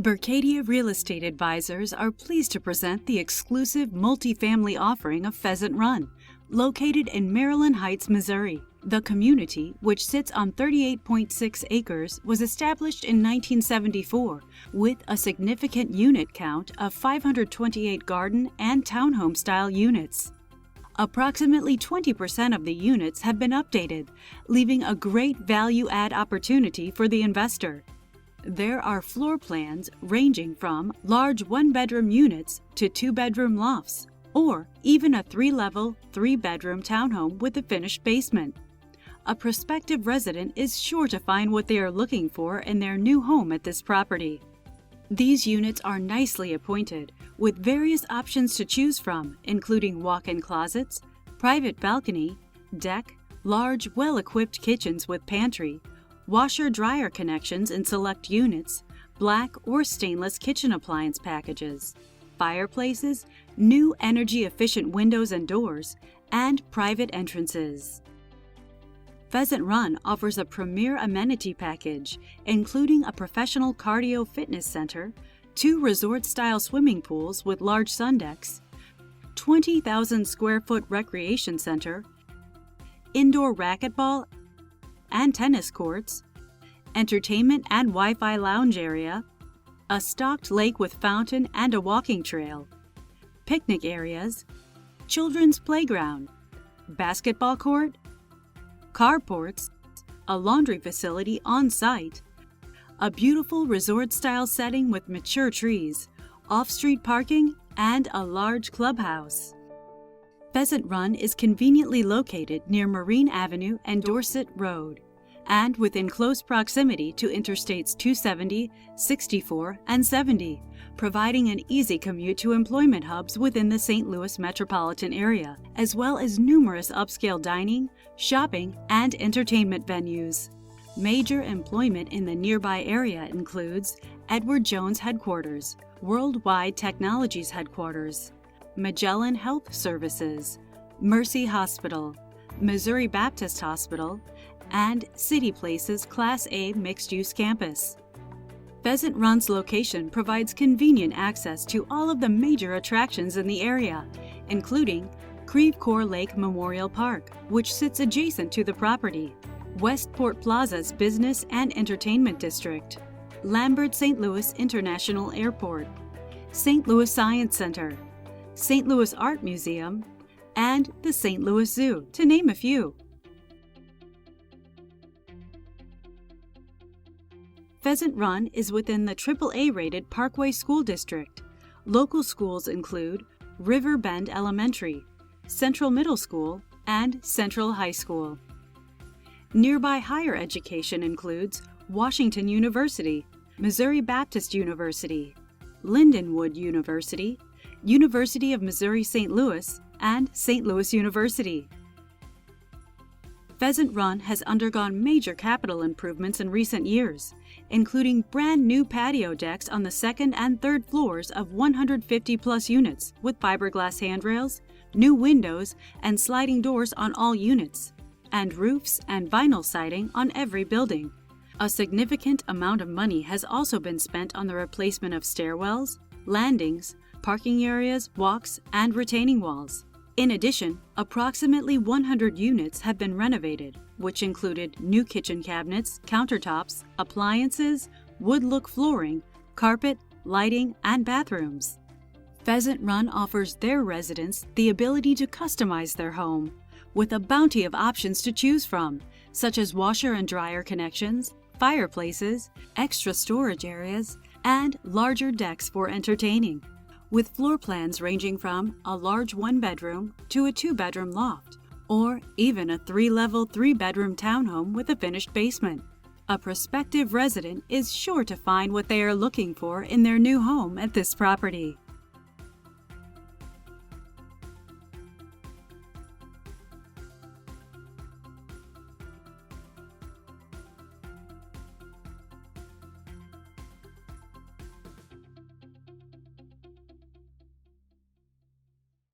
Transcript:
Berkadia Real Estate Advisors are pleased to present the exclusive multifamily offering of Pheasant Run, located in Maryland Heights, Missouri. The community, which sits on 38.6 acres, was established in 1974 with a significant unit count of 528 garden and townhome-style units. Approximately 20% of the units have been updated, leaving a great value-add opportunity for the investor. There are floor plans ranging from large one-bedroom units to two-bedroom lofts, or even a three-level, three-bedroom townhome with a finished basement. A prospective resident is sure to find what they are looking for in their new home at this property. These units are nicely appointed, with various options to choose from, including walk-in closets, private balcony, deck, large, well-equipped kitchens with pantry, washer-dryer connections in select units, black or stainless kitchen appliance packages, fireplaces, new energy-efficient windows and doors, and private entrances. Pheasant Run offers a premier amenity package, including a professional cardio fitness center, 2 resort-style swimming pools with large sun decks, 20,000 square foot recreation center, indoor racquetball and tennis courts, entertainment and Wi-Fi lounge area, a stocked lake with fountain and a walking trail, picnic areas, children's playground, basketball court, carports, a laundry facility on site, a beautiful resort-style setting with mature trees, off-street parking, and a large clubhouse. Pheasant Run is conveniently located near Marine Avenue and Dorset Road, and within close proximity to Interstates 270, 64, and 70, providing an easy commute to employment hubs within the St. Louis metropolitan area, as well as numerous upscale dining, shopping, and entertainment venues. Major employment in the nearby area includes Edward Jones Headquarters, Worldwide Technologies Headquarters, Magellan Health Services, Mercy Hospital, Missouri Baptist Hospital, and City Place's Class A mixed-use campus. Pheasant Run's location provides convenient access to all of the major attractions in the area, including Creve Coeur Lake Memorial Park, which sits adjacent to the property, Westport Plaza's Business and Entertainment District, Lambert St. Louis International Airport, St. Louis Science Center, St. Louis Art Museum, and the St. Louis Zoo, to name a few. Pheasant Run is within the AAA-rated Parkway School District. Local schools include River Bend Elementary, Central Middle School, and Central High School. Nearby higher education includes Washington University, Missouri Baptist University, Lindenwood University, University of Missouri St. Louis, and St. Louis University. Pheasant Run has undergone major capital improvements in recent years, including brand new patio decks on the second and third floors of 150-plus units with fiberglass handrails, new windows and sliding doors on all units, and roofs and vinyl siding on every building. A significant amount of money has also been spent on the replacement of stairwells, landings, parking areas, walks, and retaining walls. In addition, approximately 100 units have been renovated, which included new kitchen cabinets, countertops, appliances, wood-look flooring, carpet, lighting, and bathrooms. Pheasant Run offers their residents the ability to customize their home, with a bounty of options to choose from, such as washer and dryer connections, fireplaces, extra storage areas, and larger decks for entertaining, with floor plans ranging from a large one-bedroom to a two-bedroom loft, or even a three-level, three-bedroom townhome with a finished basement. A prospective resident is sure to find what they are looking for in their new home at this property.